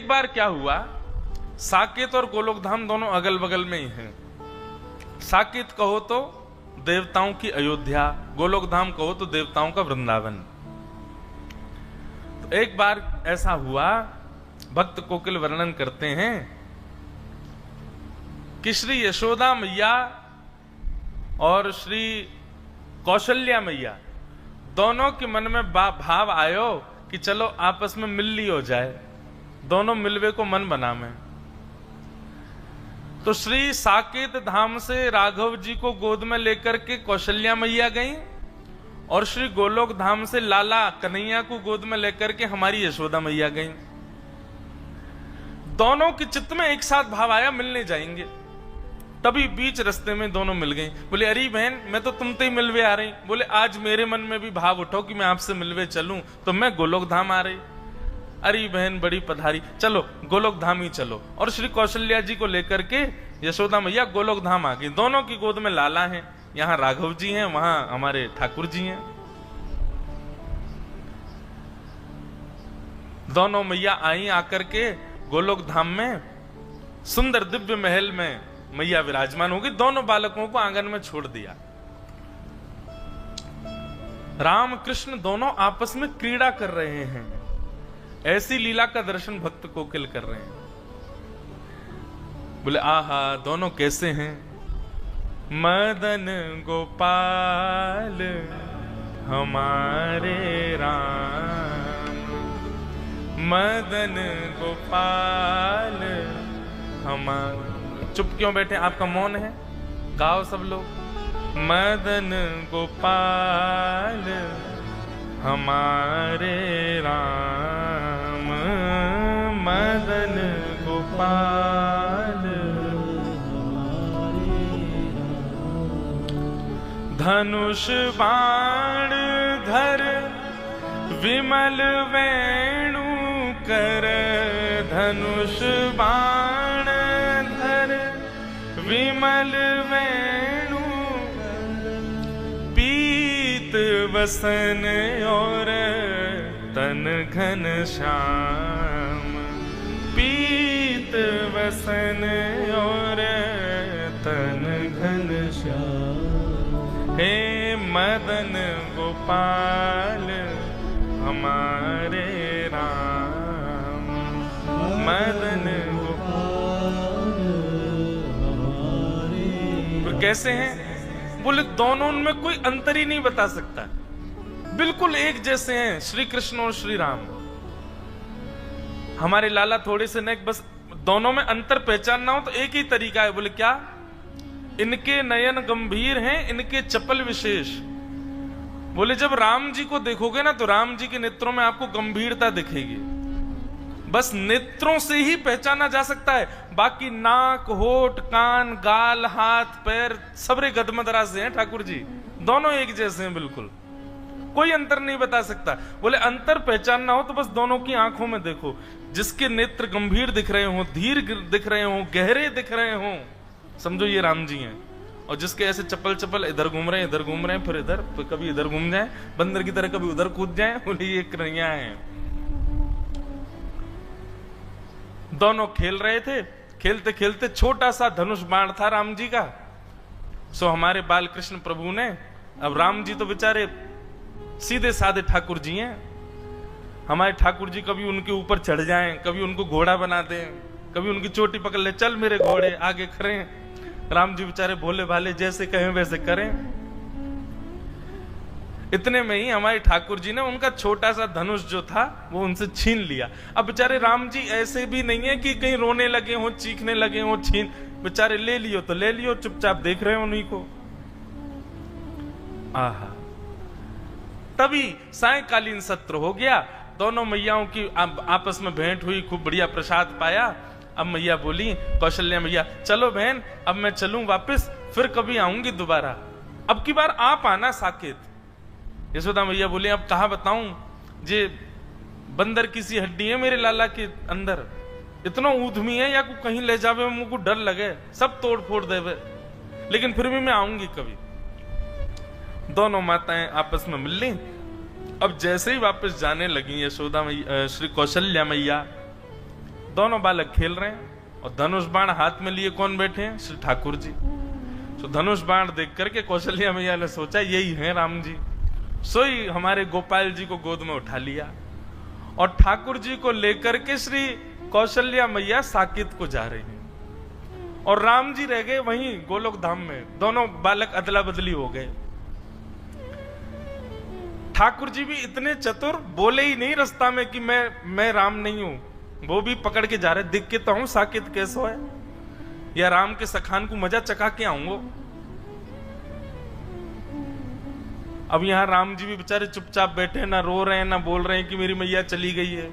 बार क्या हुआ, साकेत और गोलोक धाम दोनों अगल बगल में ही हैं। साकेत कहो तो देवताओं की अयोध्या, गोलोक धाम कहो तो देवताओं का वृंदावन। तो एक बार ऐसा हुआ, भक्त कोकिल वर्णन करते हैं कि श्री यशोदा मैया और श्री कौशल्या मैया दोनों के मन में भाव आयो कि चलो आपस में मिल ली हो जाए, दोनों मिलवे को मन बना में। तो श्री साकेत धाम से राघव जी को गोद में लेकर के कौशल्या मैया गई और श्री गोलोक धाम से लाला कन्हैया को गोद में लेकर के हमारी यशोदा मैया गई। दोनों के चित्त में एक साथ भाव आया मिलने जाएंगे। तभी बीच रास्ते में दोनों मिल गई। बोले अरे बहन मैं तो तुमसे ही मिलवे आ रही। बोले आज मेरे मन में भी भाव उठो कि मैं आपसे मिलवे चलूं, तो मैं गोलोक धाम आ रही। अरे बहन बड़ी पधारी, चलो गोलोक धाम ही चलो। और श्री कौशल्या जी को लेकर के यशोदा मैया गोलोक धाम आ गई। दोनों की गोद में लाला है, यहाँ राघव जी हैं, वहां हमारे ठाकुर जी हैं। दोनों मैया आई, आकर के गोलोक धाम में सुंदर दिव्य महल में मैया विराजमान होगी। दोनों बालकों को आंगन में छोड़ दिया। राम कृष्ण दोनों आपस में क्रीड़ा कर रहे हैं। ऐसी लीला का दर्शन भक्त कोकिल कर रहे हैं। बोले आहा दोनों कैसे हैं। मदन गोपाल हमारे राम, मदन गोपाल हमारे। चुप क्यों बैठे, आपका मौन है, गाओ सब लोग। मदन गोपाल हमारे राम, मदन गोपाल धनुष बाण धर विमल वेणु कर, धनुष बाण धर विमल वेणु, पीत वसन और तन घन श्याम, पीत वसन और तन घन श्याम। हे मदन गोपाल हमारे राम, मदन गोपाल हमारे। कैसे हैं, बोले दोनों उनमें कोई अंतर ही नहीं बता सकता, बिल्कुल एक जैसे हैं श्री कृष्ण और श्री राम। हमारे लाला थोड़े से नेक, बस दोनों में अंतर पहचानना हो तो एक ही तरीका है। बोले क्या, इनके नयन गंभीर हैं, इनके चपल विशेष। बोले जब राम जी को देखोगे ना तो राम जी के नेत्रों में आपको गंभीरता दिखेगी। बस नेत्रों से ही पहचाना जा सकता है, बाकी नाक होठ कान गाल हाथ पैर सबरे गदमदरा से हैं ठाकुर जी। दोनों एक जैसे हैं, बिल्कुल कोई अंतर नहीं बता सकता। बोले अंतर पहचानना हो तो बस दोनों की आंखों में देखो, जिसके नेत्र गंभीर दिख रहे हो, धीर दिख रहे हो, गहरे दिख रहे हो, समझो ये राम जी हैं। और जिसके ऐसे चप्पल चप्पल इधर घूम रहे हैं फिर इधर, तो कभी इधर घूम जाए बंदर की तरह, कभी उधर कूद जाए, बोले ये कन्हैया हैं। दोनों खेल रहे थे, खेलते खेलते छोटा सा धनुष बाण था राम जी का। सो हमारे बाल कृष्ण प्रभु ने, अब राम जी तो बेचारे सीधे साधे ठाकुर जी हैं, हमारे ठाकुर जी कभी उनके ऊपर चढ़ जाएं, कभी उनको घोड़ा बना दें, कभी उनकी चोटी पकड़ ले, चल मेरे घोड़े आगे खड़े। राम जी बेचारे भोले भाले, जैसे कहें वैसे करें। इतने में ही हमारे ठाकुर जी ने उनका छोटा सा धनुष जो था वो उनसे छीन लिया। अब बेचारे राम जी ऐसे भी नहीं है कि कहीं रोने लगे हो, चीखने लगे हो, छीन, बेचारे ले लियो तो ले लियो, चुपचाप देख रहे हो उन्हीं को। आहा, तभी सायंकालीन सत्र हो गया, दोनों मैयाओं की आपस में भेंट हुई, खूब बढ़िया प्रसाद पाया। अब मैया बोली, कौशल्या मैया चलो बहन अब मैं चलूं वापस, फिर कभी आऊंगी दोबारा, अब की बार आप आना साकेत। यशोदा मैया बोली अब कहा बताऊं, जे बंदर की सी हड्डी है मेरे लाला के अंदर, इतना ऊधमी है या को कहीं ले जावे मुझको डर लगे, सब तोड़ फोड़ देवे, लेकिन फिर भी मैं आऊंगी कभी। दोनों माताएं आपस में मिल ली। अब जैसे ही वापस जाने लगी यशोदा मैया, श्री कौशल्या मैया, दोनों बालक खेल रहे हैं और धनुष बाण हाथ में लिए कौन बैठे हैं? श्री ठाकुर जी। तो धनुष बाण देख करके कौशल्या मैया ने सोचा यही है राम जी, सोई हमारे गोपाल जी को गोद में उठा लिया और ठाकुर जी को लेकर के श्री कौशल्या मैया साकेत को जा रही हैं और राम जी रह गए वहीं गोलोक धाम में। दोनों बालक अदला बदली हो गए। ठाकुर जी भी इतने चतुर, बोले ही नहीं रास्ता में कि मैं राम नहीं हूं, वो भी पकड़ के जा रहे, दिख के तो हूं साकेत कैसो है, या राम के सखान को मजा चका के आऊंगो। अब यहां राम जी भी बेचारे चुपचाप बैठे, ना रो रहे हैं ना बोल रहे हैं कि मेरी मैया चली गई है।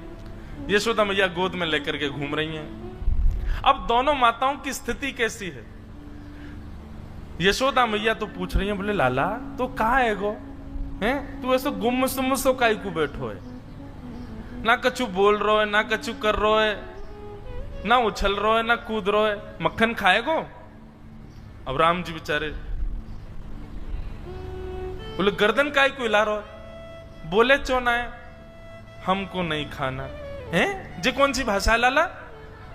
यशोदा मैया गोद में लेकर के घूम रही हैं। अब दोनों माताओं की स्थिति कैसी है? यशोदा मैया तो पूछ रही है, बोले लाला तो कहाँ है गो, हैं तू ऐसे गुम सुम सो काई को बैठो है, ना कछु बोल रो है ना कछु कर रो है, ना उछल रो है ना कूद रो है, मक्खन खाएगो? अब राम जी बेचारे बोले गर्दन काय को हिला रो है, बोले चोना है हमको नहीं खाना है। जे कौन सी भाषा है लाला?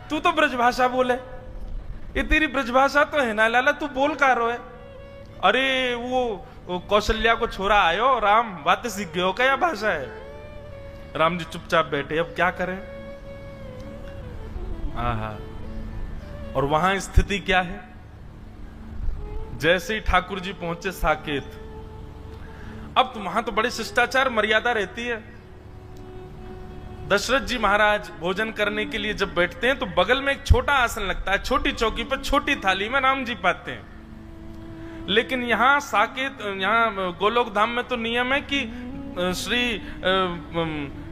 तू तो ब्रज भाषा बोले, ये तेरी ब्रज भाषा तो है ना लाला, तू बोल का रो है? अरे वो कौशल्या को छोरा आयो राम, बातें सीख गए हो क्या भाषा है? राम जी चुपचाप बैठे, अब क्या करें? आहा, और वहां स्थिति क्या है? जैसे ही ठाकुर जी पहुंचे साकेत, अब तो वहां तो बड़े शिष्टाचार मर्यादा रहती है। दशरथ जी महाराज भोजन करने के लिए जब बैठते हैं तो बगल में एक छोटा आसन लगता है, छोटी चौकी पर छोटी थाली में राम जी पाते हैं। लेकिन यहां साकेत, यहां गोलोक धाम में तो नियम है कि श्री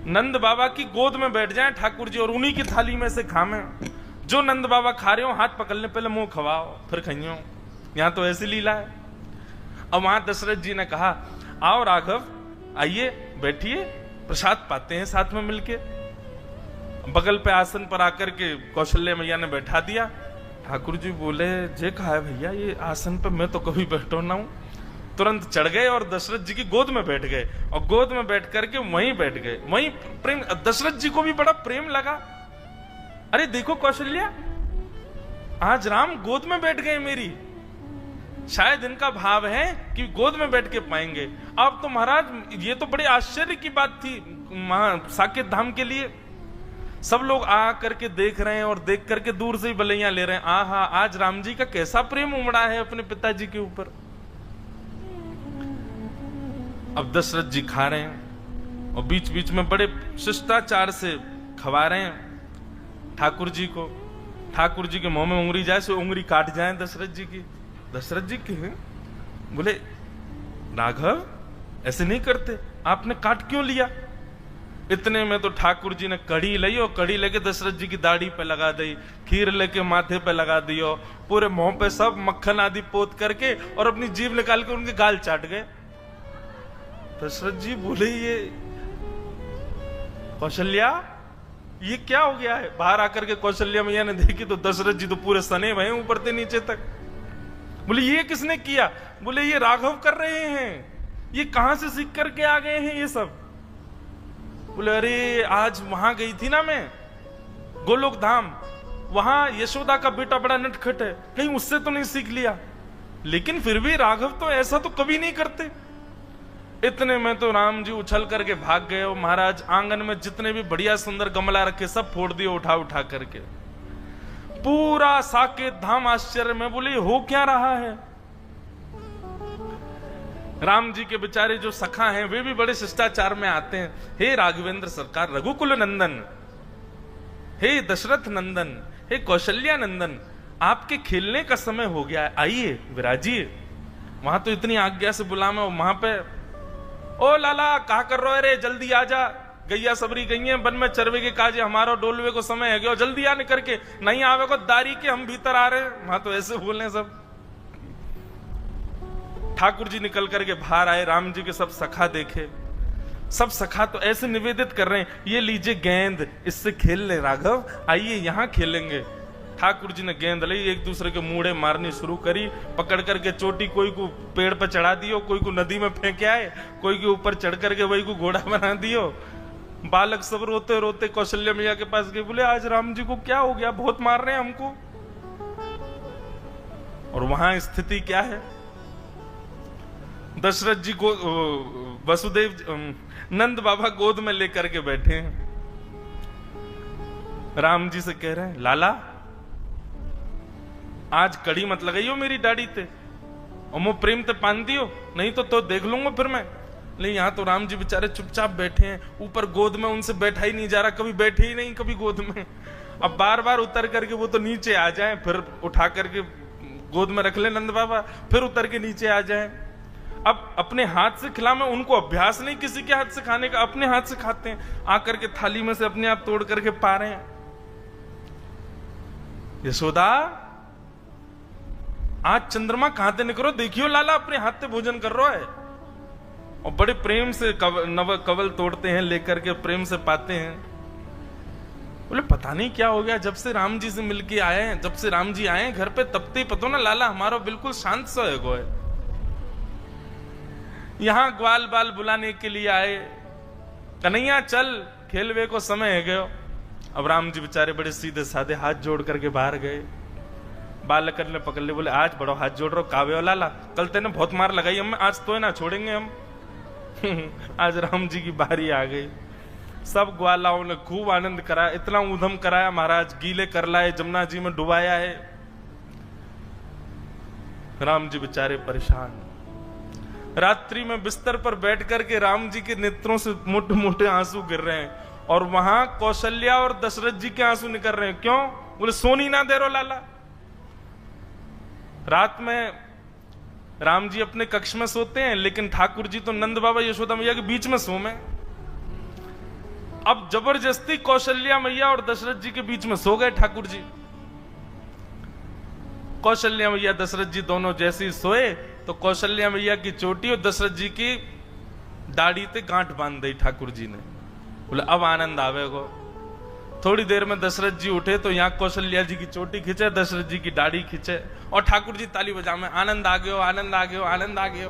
नंद बाबा की गोद में बैठ जाएं ठाकुर जी और उन्हीं की थाली में से खाएं। जो नंद बाबा खा रहे हो हाथ पकड़ने पहले मुंह खवाओ फिर खाइयो। यहां तो ऐसी लीला है। अब वहां दशरथ जी ने कहा आओ राघव आइए बैठिए, प्रसाद पाते हैं साथ में मिलके। बगल पे आसन पर आकर के कौशल्या मैया ने बैठा दिया। ठाकुर जी बोले जे कहा है भैया ये आसन पे मैं तो कभी बैठो ना हूं। तुरंत चढ़ गए और दशरथ जी की गोद में बैठ गए और गोद में बैठ करके वहीं बैठ गए। वहीं प्रेम, दशरथ जी को भी बड़ा प्रेम लगा। अरे देखो कौशल्या, आज राम गोद में बैठ गए मेरी, शायद इनका भाव है कि गोद में बैठ के पाएंगे। अब तो महाराज ये तो बड़े आश्चर्य की बात थी साकेत धाम के लिए। सब लोग आ करके देख रहे हैं और देख करके दूर से ही बलैया ले रहे हैं। आहा, आज राम जी का कैसा प्रेम उमड़ा है अपने पिताजी के ऊपर। अब दशरथ जी खा रहे हैं और बीच बीच में बड़े शिष्टाचार से खवा रहे हैं ठाकुर जी को। ठाकुर जी के मुंह में उंगली जाए सो उंगली काट जाए दशरथ जी की। दशरथ जी के बोले राघव ऐसे नहीं करते, आपने काट क्यों लिया? इतने में तो ठाकुर जी ने कड़ी ली और कड़ी लेके दशरथ जी की दाढ़ी पे लगा दी, खीर लेके माथे पे लगा दी और पूरे मुंह पे सब मक्खन आदि पोत करके और अपनी जीभ निकाल के उनके गाल चाट गए। दशरथ जी बोले ये कौशल्या ये क्या हो गया है? बाहर आकर के कौशल्या मैया ने देखी तो दशरथ जी तो पूरे सने भये ऊपर से नीचे तक। बोले ये किसने किया? बोले ये राघव कर रहे हैं, ये कहां से सीख करके आ गए हैं ये सब? बोले अरे आज वहां गई थी ना मैं गोलोक धाम, वहां यशोदा का बेटा बड़ा नटखट है, कहीं उससे तो नहीं सीख लिया। लेकिन फिर भी राघव तो ऐसा तो कभी नहीं करते। इतने में तो राम जी उछल करके भाग गए और महाराज आंगन में जितने भी बढ़िया सुंदर गमला रखे सब फोड़ दिए उठा उठा करके। पूरा साकेत धाम आश्चर्य में, बोले हो क्या रहा है? राम जी के बेचारे जो सखा हैं वे भी बड़े शिष्टाचार में आते हैं। हे राघवेंद्र सरकार, रघुकुल नंदन, हे दशरथ नंदन, हे कौशल्या नंदन, आपके खेलने का समय हो गया है, आइए विराजिए। वहां तो इतनी आज्ञा से बुलावे, वहां पे ओ लाला कहा कर रहे रे, जल्दी आ जा, गैया सबरी गई है वन में चरवे के काजे, हमारा डोलवे को समय है गया, जल्दी आ निकल के, नहीं आवे को दारी के हम भीतर आ रहे हैं। वहां तो ऐसे बोले सब। ठाकुर जी निकल करके बाहर आए, राम जी के सब सखा देखे, सब सखा तो ऐसे निवेदित कर रहे हैं ये लीजिए गेंद, इससे खेल ले राघव, आइए यहां खेलेंगे। ठाकुर जी ने गेंद ली, एक दूसरे के मुड़े मारनी शुरू करी, पकड़ करके चोटी कोई को पेड़ पर चढ़ा दियो, कोई को नदी में फेंक आए, कोई के ऊपर चढ़ करके वही को घोड़ा बना दियो। बालक सब रोते रोते कौशल्या मैया के पास गए, बोले आज राम जी को क्या हो गया, बहुत मार रहे हैं हमको। और वहां स्थिति क्या है, दशरथ जी को वसुदेव नंद बाबा गोद में लेकर के बैठे हैं, राम जी से कह रहे हैं लाला आज कड़ी मत लगाइयो मेरी दाढ़ी ते, और मो प्रेम ते पान दियो, नहीं तो देख लूंगा फिर मैं। नहीं, यहां तो राम जी बेचारे चुपचाप बैठे हैं, ऊपर गोद में उनसे बैठा ही नहीं जा रहा, कभी बैठे ही नहीं कभी गोद में। अब बार बार उतर करके वो तो नीचे आ जाएं, फिर उठा करके गोद में रख ले नंद बाबा, फिर उतर के नीचे आ जाएं। अब अपने हाथ से खिला, में उनको अभ्यास नहीं किसी के हाथ से खाने का, अपने हाथ से खाते हैं, आकर के थाली में से अपने आप तोड़ करके पा रहे हैं। यशोदा आज चंद्रमा कहां से निकलो, देखियो लाला अपने हाथ से भोजन कर रहा है, और बड़े प्रेम से नव कवल तोड़ते हैं, लेकर के प्रेम से पाते हैं। बोले पता नहीं क्या हो गया, जब से राम जी से मिलके आए हैं, जब से राम जी आए हैं घर पे, तब ते पतो ना लाला हमारा बिल्कुल शांत सा है। यहां ग्वाल बाल बुलाने के लिए आए, कन्हैया चल खेलवे को समय है गयो। अब राम जी बेचारे बड़े सीधे साधे हाथ जोड़ करके बाहर गए, बालक ने पकड़ ले, बोले आज बड़ो हाथ जोड़ रहा कावे हो लाला, कल तेने बहुत मार लगाई हम, आज तो है ना छोड़ेंगे हम। आज राम जी की बारी आ गई, सब ग्वालाओं ने खूब आनंद कराया, इतना ऊधम कराया महाराज, गीले कर लाए, जमुना जी में डुबाया है। राम जी बेचारे परेशान, रात्रि में बिस्तर पर बैठ करके राम जी के नेत्रों से मोटे मोटे आंसू गिर रहे हैं, और वहां कौशल्या और दशरथ जी के आंसू निकल रहे हैं। क्यों? बोले सोनी ना दे रो लाला। रात में राम जी अपने कक्ष में सोते हैं, लेकिन ठाकुर जी तो नंद बाबा यशोदा मैया के बीच में सोमे। अब जबरदस्ती कौशल्या मैया और दशरथ जी के बीच में सो गए ठाकुर जी। कौशल्या मैया दशरथ जी दोनों जैसे ही सोए तो कौशल्या मैया की चोटी और दशरथ जी की दाढ़ी पे गांठ बांध दी ठाकुर जी ने। बोले अब आनंद आवेगो। थोड़ी देर में दशरथ जी उठे तो यहाँ कौशल्या जी की चोटी खींचे, दशरथ जी की दाढ़ी खींचे, और ठाकुर जी ताली बजा में आनंद आ गयो, आनंद आ गयो, आनंद आ गयो।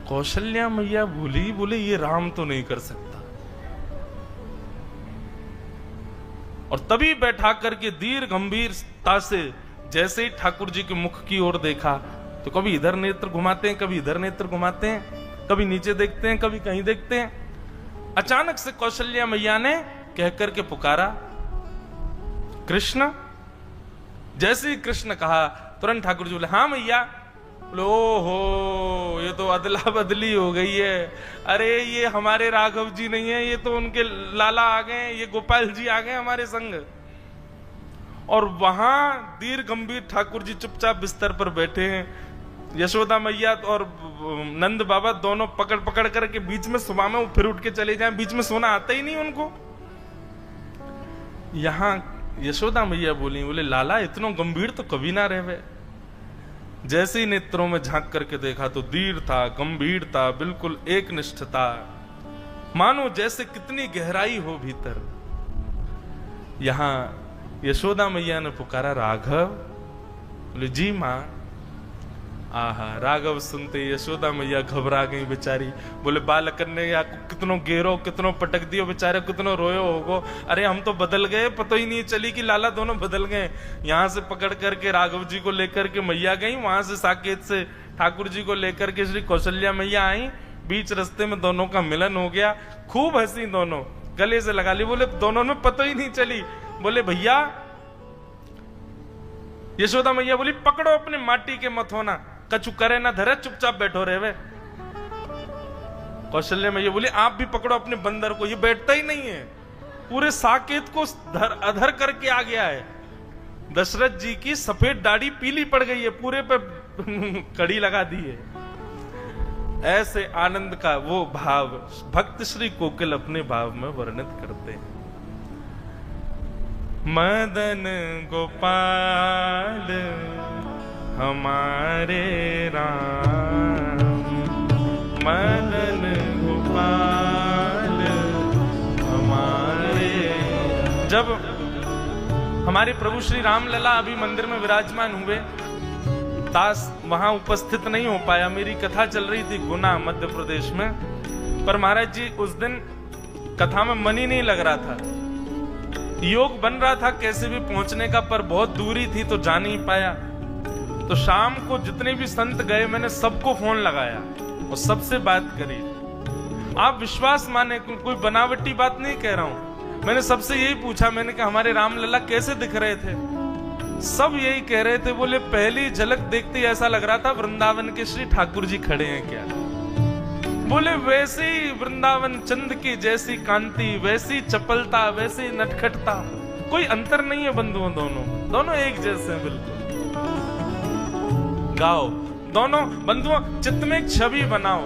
कौशल्या मैया भूली, बोले ये राम तो नहीं कर सकता। और तभी बैठा करके धीर गंभीरता से जैसे ही ठाकुर जी के मुख की ओर देखा, तो कभी इधर नेत्र घुमाते हैं, कभी इधर नेत्र घुमाते हैं, कभी नीचे देखते हैं, कभी कहीं देखते हैं। अचानक से कौशल्या मैया ने कह करके पुकारा कृष्ण। जैसे ही कृष्ण कहा तुरंत ठाकुर जी बोले हाँ मैया। बोले ओहो ये तो अदला बदली हो गई है, अरे ये हमारे राघव जी नहीं है, ये तो उनके लाला आ गए, ये गोपाल जी आ गए हमारे संग। और वहां धीर गंभीर ठाकुर जी चुपचाप बिस्तर पर बैठे हैं, यशोदा मैया और नंद बाबा दोनों पकड़ पकड़ करके बीच में सुबह में फिर उठ के चले जाएं, बीच में सोना आता ही नहीं उनको। यहां यशोदा मैया बोली, बोले लाला इतना गंभीर तो कभी ना रहे। जैसे ही नेत्रों में झांक करके देखा तो धीर था, गंभीर था, बिल्कुल एक निष्ठता, मानो जैसे कितनी गहराई हो भीतर। यहां यशोदा मैया ने पुकारा राघव। बोले जी मां। आहा राघव सुनते यशोदा मैया घबरा गई बेचारी। बोले बालकन ने या कितनो गेरो, कितनो पटक दियो बेचारे, कितनो रोयो होगो, अरे हम तो बदल गए, पता ही नहीं चली कि लाला दोनों बदल गए। यहां से पकड़ करके राघव जी को लेकर के मैया गई, वहां से साकेत से ठाकुर जी को लेकर के श्री कौशल्या मैया आई। बीच रास्ते में दोनों का मिलन हो गया, खूब हंसी, दोनों गले से लगा ली। बोले दोनों में पता ही नहीं चली। बोले भैया, यशोदा मैया बोली पकड़ो अपने माटी के मथोना, कछु करे ना धरे, चुपचाप बैठो रहे वे। कौशल्या मैया बोली आप भी पकड़ो अपने बंदर को, ये बैठता ही नहीं है, पूरे साकेत को अधर करके आ गया है। दशरथ जी की सफेद दाढ़ी पीली पड़ गई है, पूरे पे कड़ी लगा दी है। ऐसे आनंद का वो भाव भक्त श्री कोकिल अपने भाव में वर्णित करते हैं। मदन गोपाल हमारे राम, मदन गोपाल हमारे। जब हमारे प्रभु श्री राम लला अभी मंदिर में विराजमान हुए, दास वहां उपस्थित नहीं हो पाया। मेरी कथा चल रही थी गुना मध्य प्रदेश में, पर महाराज जी उस दिन कथा में मन ही नहीं लग रहा था। योग बन रहा था कैसे भी पहुंचने का, पर बहुत दूरी थी तो जा नहीं पाया। तो शाम को जितने भी संत गए मैंने सबको फोन लगाया और सबसे बात करी। आप विश्वास माने, कोई बनावटी बात नहीं कह रहा हूं। मैंने सबसे यही पूछा, मैंने कहा हमारे रामलला कैसे दिख रहे थे? सब यही कह रहे थे, बोले पहली झलक देखते ही ऐसा लग रहा था वृंदावन के श्री ठाकुर जी खड़े हैं क्या। बोले वैसे ही वृंदावन चंद की जैसी कांति, वैसी चपलता, वैसी नटखटता, कोई अंतर नहीं है बंधुओं, दोनों एक जैसे हैं बिल्कुल। गाओ दोनों बंधुओं, चित्त में एक छवि बनाओ।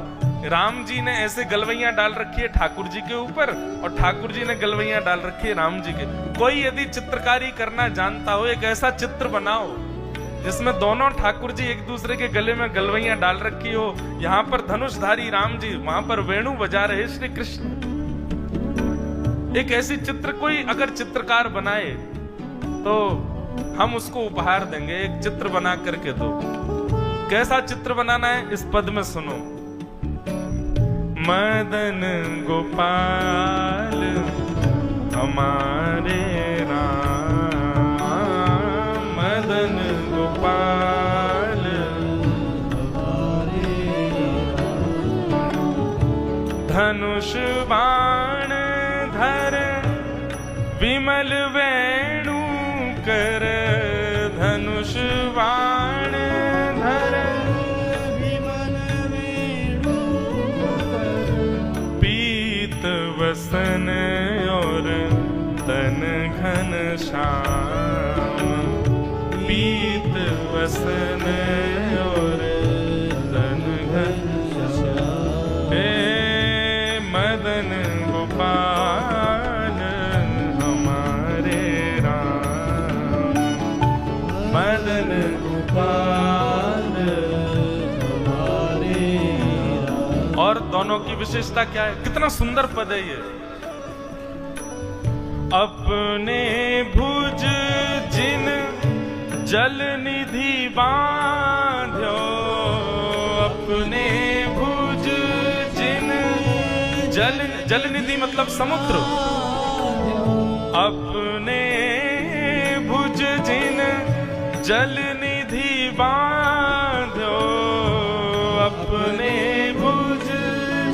राम जी ने ऐसे गलवैया डाल रखी है ठाकुर जी के ऊपर और ठाकुर जी ने गलवैया डाल रखी है राम जी के। कोई यदि चित्रकारी करना जानता हो, एक ऐसा चित्र बनाओ जिसमें दोनों ठाकुर जी एक दूसरे के गले में गलवैया डाल रखी हो। यहाँ पर धनुषधारी राम जी, वहां पर वेणु बजा रहे श्री कृष्ण। एक ऐसी चित्र कोई अगर चित्रकार बनाए तो हम उसको उपहार देंगे। एक चित्र बना करके दो। कैसा चित्र बनाना है इस पद में सुनो। मदन गोपाल हमारे राम, मदन गोपाल हमारे धनुष बाण धर विमल वेणु कर, धनुष बाण धर विमल वेणु कर, पीत वसन और तन घन श्याम, पीत वसन और तन घन श्याम। हे मदन गोपाल हमारे राम, मदन गोपाल हमारे राम। और दोनों की विशेषता क्या है? कितना सुंदर पद है ये। अपने भुज जिन जल निधि बांध्यो, अपने भुज जिन जल निधि मतलब समुद्र। अपने भुज जिन जल निधि बांध्यो, अपने भुज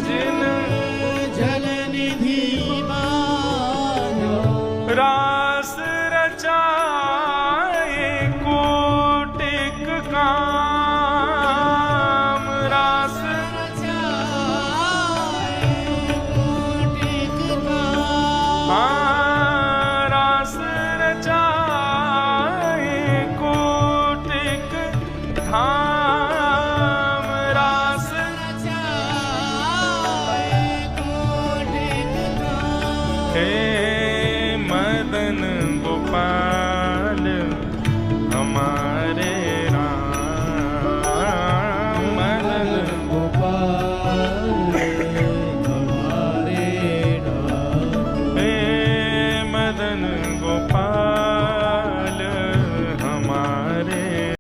जिन जल निधि बांध्यो, रास रचाए कोटिक काम, रास रचाए कोटिक काम, रास रचाए कोटिक धाम, रास रचाए कोटिक धाम।